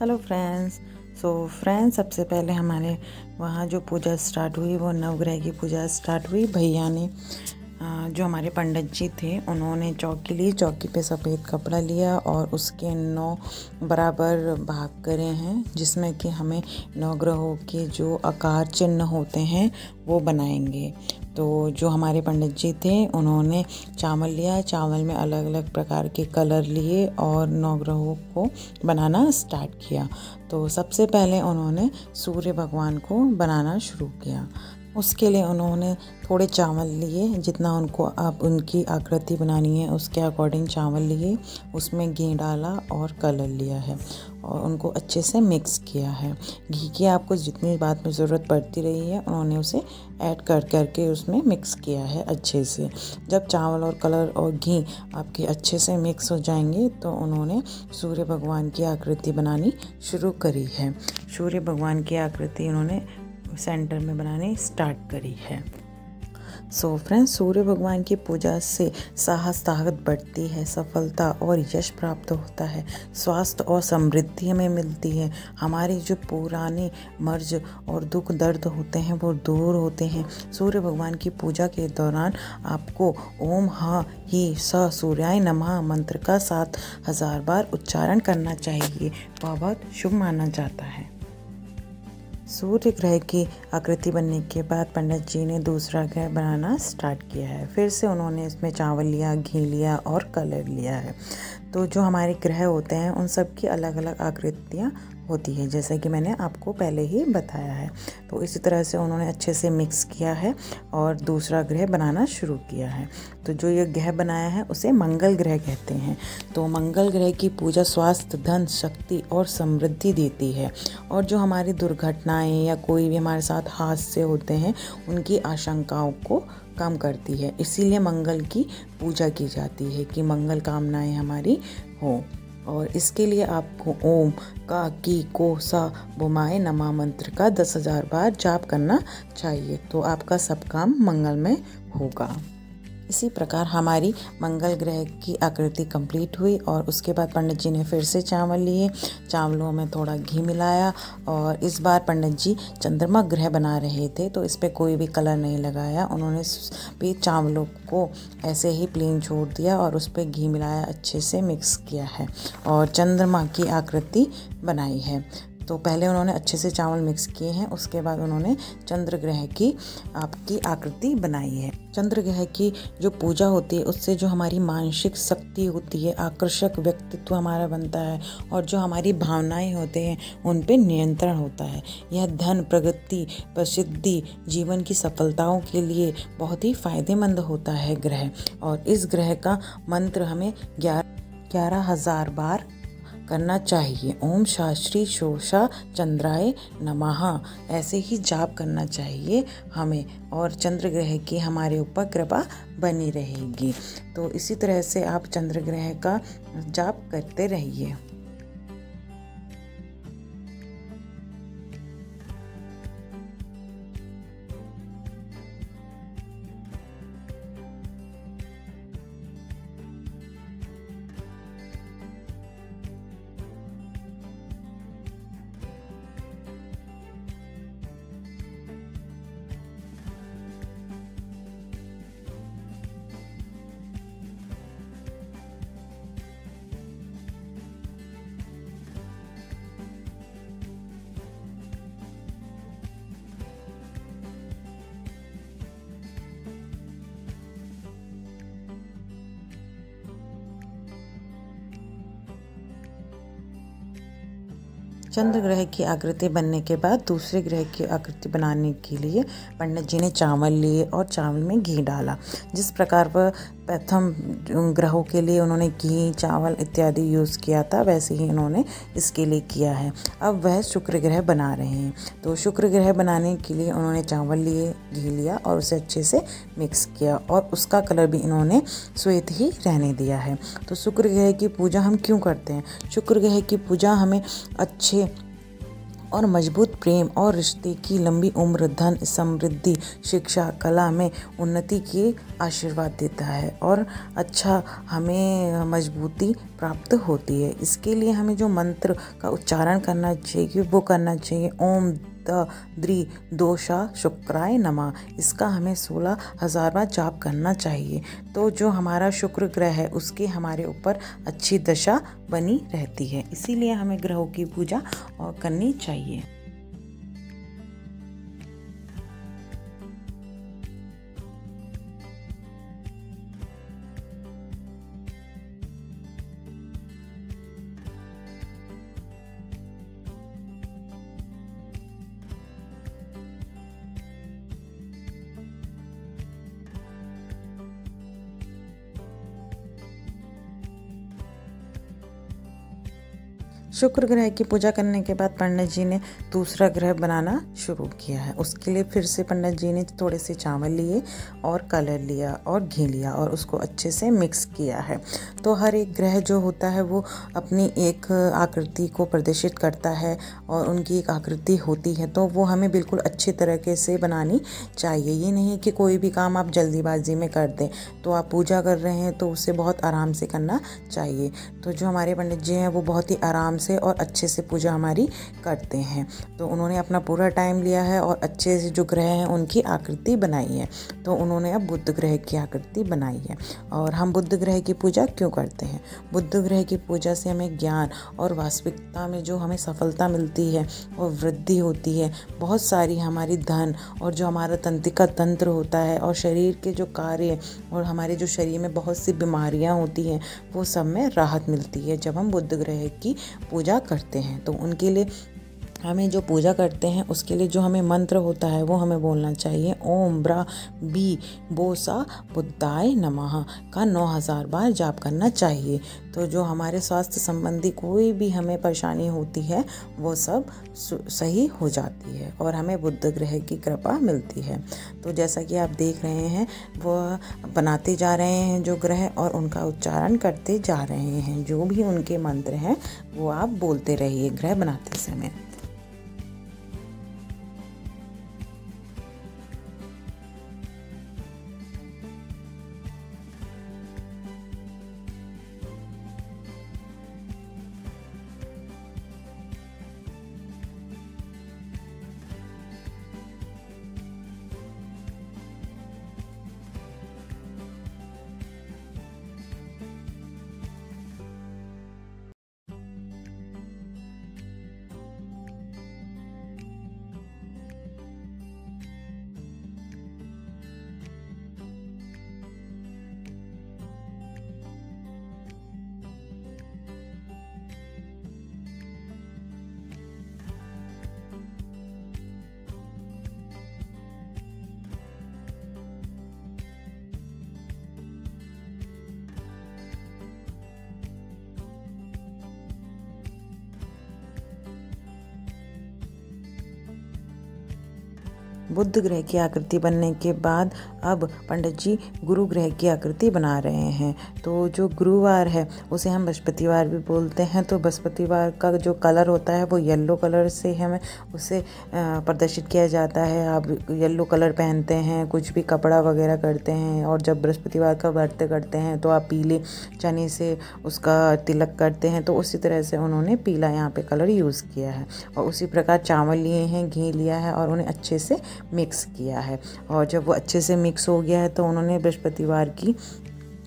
Hello friends. सबसे पहले हमारे वहाँ जो पूजा स्टार्ट हुई वो नवग्रह की पूजा स्टार्ट हुई। भैया ने जो हमारे पंडित जी थे उन्होंने चौकी ली, चौकी पे सफ़ेद कपड़ा लिया और उसके 9 बराबर भाग करे हैं, जिसमें कि हमें 9 ग्रहों के जो आकार चिन्ह होते हैं वो बनाएंगे। तो जो हमारे पंडित जी थे उन्होंने चावल लिया, चावल में अलग अलग प्रकार के कलर लिए और 9 ग्रहों को बनाना स्टार्ट किया। तो सबसे पहले उन्होंने सूर्य भगवान को बनाना शुरू किया। उसके लिए उन्होंने थोड़े चावल लिए, जितना उनको अब उनकी आकृति बनानी है उसके अकॉर्डिंग चावल लिए, उसमें घी डाला और कलर लिया है और उनको अच्छे से मिक्स किया है। घी की आपको जितनी बात में ज़रूरत पड़ती रही है उन्होंने उसे ऐड करके उसमें मिक्स किया है अच्छे से। जब चावल और कलर और घी आपके अच्छे से मिक्स हो जाएंगे तो उन्होंने सूर्य भगवान की आकृति बनानी शुरू करी है। सूर्य भगवान की आकृति उन्होंने सेंटर में बनानी स्टार्ट करी है। फ्रेंड्स, सूर्य भगवान की पूजा से साहस ताकत बढ़ती है, सफलता और यश प्राप्त होता है, स्वास्थ्य और समृद्धि हमें मिलती है, हमारे जो पुराने मर्ज और दुख दर्द होते हैं वो दूर होते हैं। सूर्य भगवान की पूजा के दौरान आपको ओम ह ही स सूर्याय नमः मंत्र का 7000 बार उच्चारण करना चाहिए। वह बहुत शुभ माना जाता है। सूर्य ग्रह की आकृति बनने के बाद पंडित जी ने दूसरा ग्रह बनाना स्टार्ट किया है। फिर से उन्होंने इसमें चावल लिया, घी लिया और कलर लिया है। तो जो हमारे ग्रह होते हैं उन सब की अलग अलग आकृतियाँ होती है, जैसे कि मैंने आपको पहले ही बताया है। तो इसी तरह से उन्होंने अच्छे से मिक्स किया है और दूसरा ग्रह बनाना शुरू किया है। तो जो ये ग्रह बनाया है उसे मंगल ग्रह कहते हैं। तो मंगल ग्रह की पूजा स्वास्थ्य, धन, शक्ति और समृद्धि देती है और जो हमारी दुर्घटनाएं या कोई भी हमारे साथ हादसे होते हैं उनकी आशंकाओं को कम करती है। इसीलिए मंगल की पूजा की जाती है कि मंगल कामनाएं हमारी हो। और इसके लिए आपको ओम का की को सा बुमाए नमा मंत्र का 10,000 बार जाप करना चाहिए, तो आपका सब काम मंगलमय होगा। इसी प्रकार हमारी मंगल ग्रह की आकृति कंप्लीट हुई और उसके बाद पंडित जी ने फिर से चावल लिए, चावलों में थोड़ा घी मिलाया और इस बार पंडित जी चंद्रमा ग्रह बना रहे थे, तो इस पर कोई भी कलर नहीं लगाया। उन्होंने भी चावलों को ऐसे ही प्लेन छोड़ दिया और उस पर घी मिलाया, अच्छे से मिक्स किया है और चंद्रमा की आकृति बनाई है। तो पहले उन्होंने अच्छे से चावल मिक्स किए हैं, उसके बाद उन्होंने चंद्र ग्रह की आपकी आकृति बनाई है। चंद्र ग्रह की जो पूजा होती है उससे जो हमारी मानसिक शक्ति होती है, आकर्षक व्यक्तित्व हमारा बनता है और जो हमारी भावनाएं होते हैं उन पे नियंत्रण होता है। यह धन, प्रगति, प्रसिद्धि, जीवन की सफलताओं के लिए बहुत ही फायदेमंद होता है ग्रह। और इस ग्रह का मंत्र हमें 11,000 बार करना चाहिए। ओम शास्त्री शोषा चंद्राय नमः ऐसे ही जाप करना चाहिए हमें और चंद्र ग्रह की हमारे ऊपर कृपा बनी रहेगी। तो इसी तरह से आप चंद्र ग्रह का जाप करते रहिए। चंद्र ग्रह की आकृति बनने के बाद दूसरे ग्रह की आकृति बनाने के लिए पंडित जी ने चावल लिए और चावल में घी डाला। जिस प्रकार वह प्रथम ग्रहों के लिए उन्होंने घी, चावल इत्यादि यूज़ किया था, वैसे ही उन्होंने इसके लिए किया है। अब वह शुक्र ग्रह बना रहे हैं। तो शुक्र ग्रह बनाने के लिए उन्होंने चावल लिए, घी लिया और उसे अच्छे से मिक्स किया और उसका कलर भी इन्होंने श्वेत ही रहने दिया है। तो शुक्र ग्रह की पूजा हम क्यों करते हैं? शुक्र ग्रह की पूजा हमें अच्छे और मजबूत प्रेम और रिश्ते की लंबी उम्र, धन समृद्धि, शिक्षा, कला में उन्नति की आशीर्वाद देता है और अच्छा हमें मजबूती प्राप्त होती है। इसके लिए हमें जो मंत्र का उच्चारण करना चाहिए वो करना चाहिए ओम द द्रि दोषा शुक्राय नमः। इसका हमें 16,000 बार जाप करना चाहिए। तो जो हमारा शुक्र ग्रह है उसकी हमारे ऊपर अच्छी दशा बनी रहती है, इसीलिए हमें ग्रहों की पूजा और करनी चाहिए। शुक्र ग्रह की पूजा करने के बाद पंडित जी ने दूसरा ग्रह बनाना शुरू किया है। उसके लिए फिर से पंडित जी ने थोड़े से चावल लिए और कलर लिया और घी लिया और उसको अच्छे से मिक्स किया है। तो हर एक ग्रह जो होता है वो अपनी एक आकृति को प्रदर्शित करता है और उनकी एक आकृति होती है, तो वो हमें बिल्कुल अच्छे तरीके से बनानी चाहिए। ये नहीं कि कोई भी काम आप जल्दीबाजी में कर दें। तो आप पूजा कर रहे हैं तो उसे बहुत आराम से करना चाहिए। तो जो हमारे पंडित जी हैं वो बहुत ही आराम से और अच्छे से पूजा हमारी करते हैं। तो उन्होंने अपना पूरा टाइम लिया है और अच्छे से जो ग्रह हैं उनकी आकृति बनाई है। तो उन्होंने अब बुध ग्रह की आकृति बनाई है। और हम बुध ग्रह की पूजा क्यों करते हैं? बुध ग्रह की पूजा से हमें ज्ञान और वास्तविकता में जो हमें सफलता मिलती है और वृद्धि होती है। बहुत सारी हमारी धन और जो हमारा तंत्रिका तंत्र होता है और शरीर के जो कार्य और हमारे जो शरीर में बहुत सी बीमारियां होती हैं वो सब में राहत मिलती है जब हम बुध ग्रह की पूजा करते हैं। तो उनके लिए हमें जो पूजा करते हैं उसके लिए जो हमें मंत्र होता है वो हमें बोलना चाहिए ओम ब्रा बी बोसा बुद्धाय नमः का 9,000 बार जाप करना चाहिए। तो जो हमारे स्वास्थ्य संबंधी कोई भी हमें परेशानी होती है वो सब सही हो जाती है और हमें बुध ग्रह की कृपा मिलती है। तो जैसा कि आप देख रहे हैं वो बनाते जा रहे हैं जो ग्रह और उनका उच्चारण करते जा रहे हैं। जो भी उनके मंत्र हैं वो आप बोलते रहिए ग्रह बनाते समय। बुध ग्रह की आकृति बनने के बाद अब पंडित जी गुरु ग्रह की आकृति बना रहे हैं। तो जो गुरुवार है उसे हम बृहस्पतिवार भी बोलते हैं। तो बृहस्पतिवार का जो कलर होता है वो येलो कलर से हमें उसे प्रदर्शित किया जाता है। आप येलो कलर पहनते हैं, कुछ भी कपड़ा वगैरह करते हैं और जब बृहस्पतिवार का व्रत करते हैं तो आप पीले चने से उसका तिलक करते हैं। तो उसी तरह से उन्होंने पीला यहाँ पे कलर यूज़ किया है और उसी प्रकार चावल लिए हैं, घी लिया है और उन्हें अच्छे से मिक्स किया है। और जब वो अच्छे से मिक्स हो गया है तो उन्होंने बृहस्पतिवार की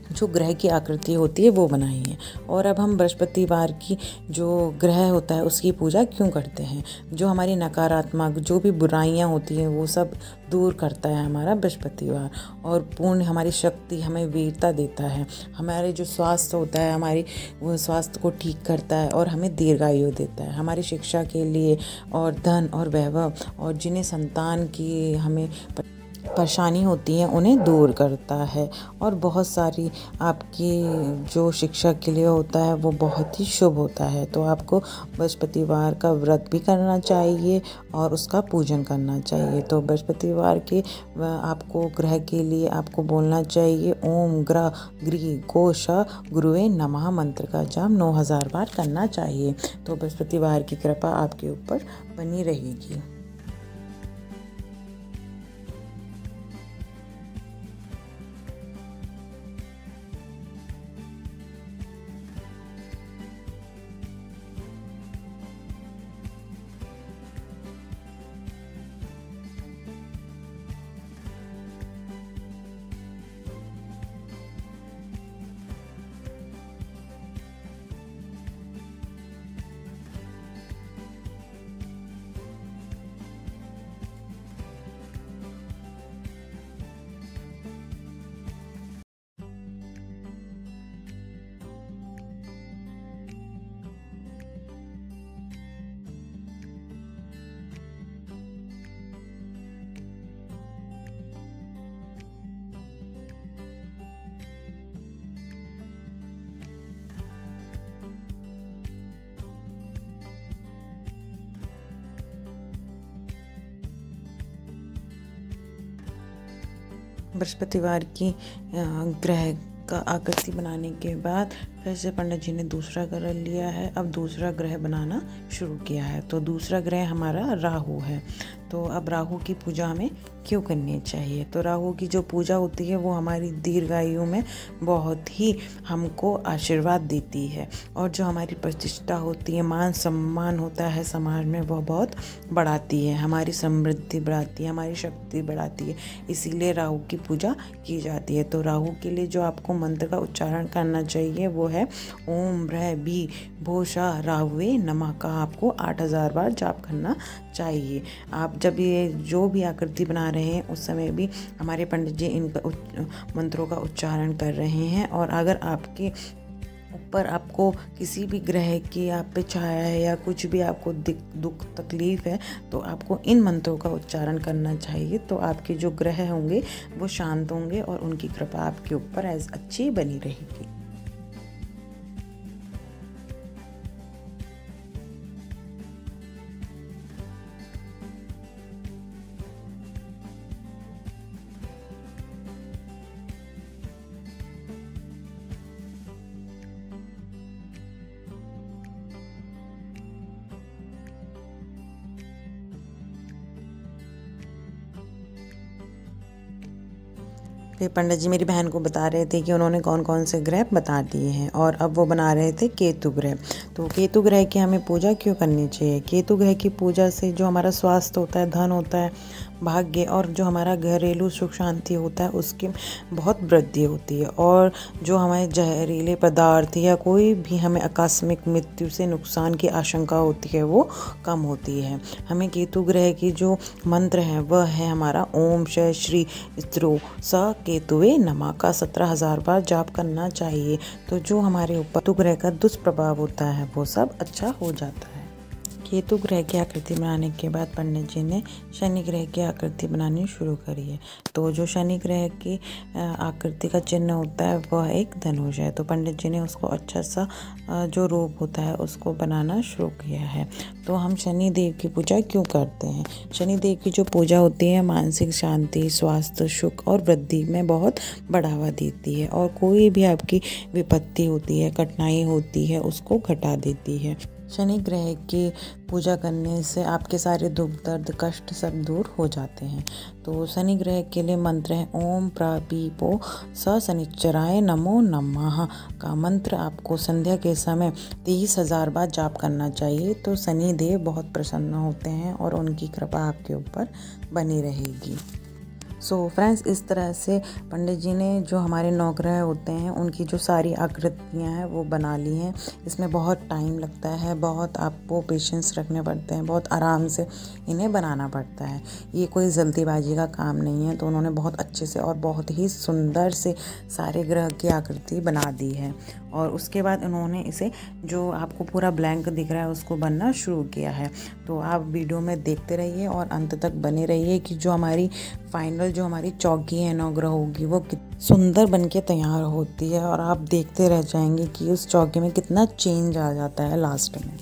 जो ग्रह की आकृति होती है वो बनाई है। और अब हम बृहस्पतिवार की जो ग्रह होता है उसकी पूजा क्यों करते हैं? जो हमारी नकारात्मक जो भी बुराइयां होती हैं वो सब दूर करता है हमारा बृहस्पतिवार और पूर्ण हमारी शक्ति हमें वीरता देता है। हमारे जो स्वास्थ्य होता है हमारी वो स्वास्थ्य को ठीक करता है और हमें दीर्घायु देता है। हमारी शिक्षा के लिए और धन और वैभव और जिन्हें संतान की हमें परेशानी होती है उन्हें दूर करता है। और बहुत सारी आपकी जो शिक्षा के लिए होता है वो बहुत ही शुभ होता है। तो आपको बृहस्पतिवार का व्रत भी करना चाहिए और उसका पूजन करना चाहिए। तो बृहस्पतिवार के आपको ग्रह के लिए आपको बोलना चाहिए ओम ग्रह गृह कोश गुरुवे नमः मंत्र का जाप 9000 बार करना चाहिए। तो बृहस्पतिवार की कृपा आपके ऊपर बनी रहेगी। बृहस्पतिवार की ग्रह का आकृति बनाने के बाद फिर से पंडित जी ने दूसरा ग्रह लिया है। अब दूसरा ग्रह बनाना शुरू किया है। तो दूसरा ग्रह हमारा राहु है। तो अब राहु की पूजा हमें क्यों करनी चाहिए? तो राहु की जो पूजा होती है वो हमारी दीर्घायु में बहुत ही हमको आशीर्वाद देती है और जो हमारी प्रतिष्ठा होती है, मान सम्मान होता है समाज में, वह बहुत बढ़ाती है, हमारी समृद्धि बढ़ाती है, हमारी शक्ति बढ़ाती है। इसीलिए राहु की पूजा की जाती है। तो राहु के लिए जो आपको मंत्र का उच्चारण करना चाहिए वो है ओम ह्रैं भी भोषा राहुवे नमः का आपको 8000 बार जाप करना चाहिए। आप जब ये जो भी आकृति बना रहे हैं उस समय भी हमारे पंडित जी इन मंत्रों का उच्चारण कर रहे हैं। और अगर आपके ऊपर आपको किसी भी ग्रह की आप पे छाया है या कुछ भी आपको दुख तकलीफ है तो आपको इन मंत्रों का उच्चारण करना चाहिए। तो आपके जो ग्रह होंगे वो शांत होंगे और उनकी कृपा आपके ऊपर अच्छी बनी रहेगी। फिर पंडित जी मेरी बहन को बता रहे थे कि उन्होंने कौन कौन से ग्रह बता दिए हैं और अब वो बना रहे थे केतु ग्रह। तो केतु ग्रह की हमें पूजा क्यों करनी चाहिए? केतु ग्रह की पूजा से जो हमारा स्वास्थ्य होता है, धन होता है, भाग्य और जो हमारा घरेलू सुख शांति होता है उसकी बहुत वृद्धि होती है। और जो हमारे जहरीले पदार्थ या कोई भी हमें आकस्मिक मृत्यु से नुकसान की आशंका होती है वो कम होती है। हमें केतु ग्रह की जो मंत्र है वह है हमारा ओम श श्री स्त्रो स केतुवे नमः का 17000 बार जाप करना चाहिए। तो जो हमारे ऊपर केतु ग्रह का दुष्प्रभाव होता है वो सब अच्छा हो जाता है। केतु ग्रह की आकृति बनाने के बाद पंडित जी ने शनि ग्रह की आकृति बनानी शुरू करी है। तो जो शनि ग्रह की आकृति का चिन्ह होता है वह एक धनुष है। तो पंडित जी ने उसको अच्छा सा जो रूप होता है उसको बनाना शुरू किया है। तो हम शनि देव की पूजा क्यों करते हैं? शनि देव की जो पूजा होती है मानसिक शांति, स्वास्थ्य, सुख और वृद्धि में बहुत बढ़ावा देती है और कोई भी आपकी विपत्ति होती है, कठिनाई होती है, उसको घटा देती है। शनि ग्रह की पूजा करने से आपके सारे दुख दर्द कष्ट सब दूर हो जाते हैं। तो शनि ग्रह के लिए मंत्र है ओम प्रापीपो स शनिश्चराय नमो नमः का मंत्र आपको संध्या के समय 30,000 बार जाप करना चाहिए। तो शनि देव बहुत प्रसन्न होते हैं और उनकी कृपा आपके ऊपर बनी रहेगी। सो फ्रेंड्स, इस तरह से पंडित जी ने जो हमारे 9 ग्रह होते हैं उनकी जो सारी आकृतियाँ हैं वो बना ली हैं। इसमें बहुत टाइम लगता है, बहुत आपको पेशेंस रखने पड़ते हैं, बहुत आराम से इन्हें बनाना पड़ता है। ये कोई जल्दीबाजी का काम नहीं है। तो उन्होंने बहुत अच्छे से और बहुत ही सुंदर से सारे ग्रह की आकृति बना दी है और उसके बाद उन्होंने इसे जो आपको पूरा ब्लैंक दिख रहा है उसको बनना शुरू किया है। तो आप वीडियो में देखते रहिए और अंत तक बने रहिए कि जो हमारी फाइनल जो हमारी चौकी है नवग्रह होगी वो सुंदर बन के तैयार होती है, और आप देखते रह जाएंगे कि उस चौकी में कितना चेंज आ जाता है लास्ट में।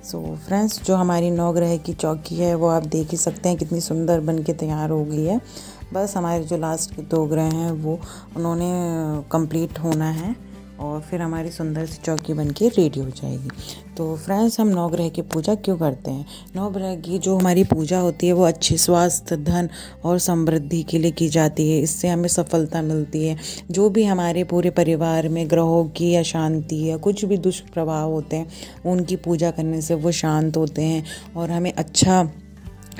सो फ्रेंड्स, जो हमारी 9 ग्रह की चौकी है वो आप देख ही सकते हैं कितनी सुंदर बन के तैयार हो गई है। बस हमारे जो लास्ट के 2 ग्रह हैं वो उन्होंने कंप्लीट होना है और फिर हमारी सुंदर सी चौकी बन के रेडी हो जाएगी। तो फ्रेंड्स, हम 9 ग्रह की पूजा क्यों करते हैं? 9 ग्रह की जो हमारी पूजा होती है वो अच्छे स्वास्थ्य, धन और समृद्धि के लिए की जाती है। इससे हमें सफलता मिलती है। जो भी हमारे पूरे परिवार में ग्रहों की अशांति या कुछ भी दुष्प्रभाव होते हैं उनकी पूजा करने से वो शांत होते हैं और हमें अच्छा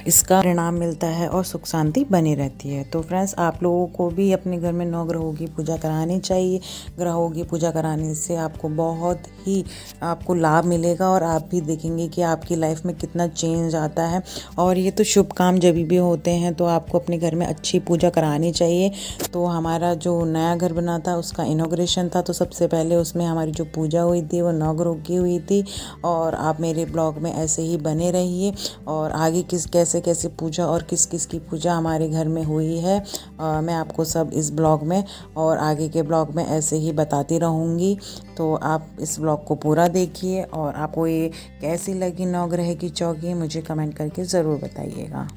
इसका परिणाम मिलता है और सुख शांति बनी रहती है। तो फ्रेंड्स, आप लोगों को भी अपने घर में 9 ग्रहों की पूजा करानी चाहिए। ग्रहों की पूजा कराने से आपको बहुत ही आपको लाभ मिलेगा और आप भी देखेंगे कि आपकी लाइफ में कितना चेंज आता है। और ये तो शुभ काम जब भी होते हैं तो आपको अपने घर में अच्छी पूजा करानी चाहिए। तो हमारा जो नया घर बना था उसका इनॉग्रेशन था, तो सबसे पहले उसमें हमारी जो पूजा हुई थी वो 9 ग्रहों की हुई थी। और आप मेरे ब्लॉग में ऐसे ही बने रहिए और आगे कैसे कैसे पूजा और किस किस की पूजा हमारे घर में हुई है मैं आपको सब इस ब्लॉग में और आगे के ब्लॉग में ऐसे ही बताती रहूँगी। तो आप इस ब्लॉग को पूरा देखिए और आपको ये कैसी लगी 9 ग्रह की चौकी मुझे कमेंट करके ज़रूर बताइएगा।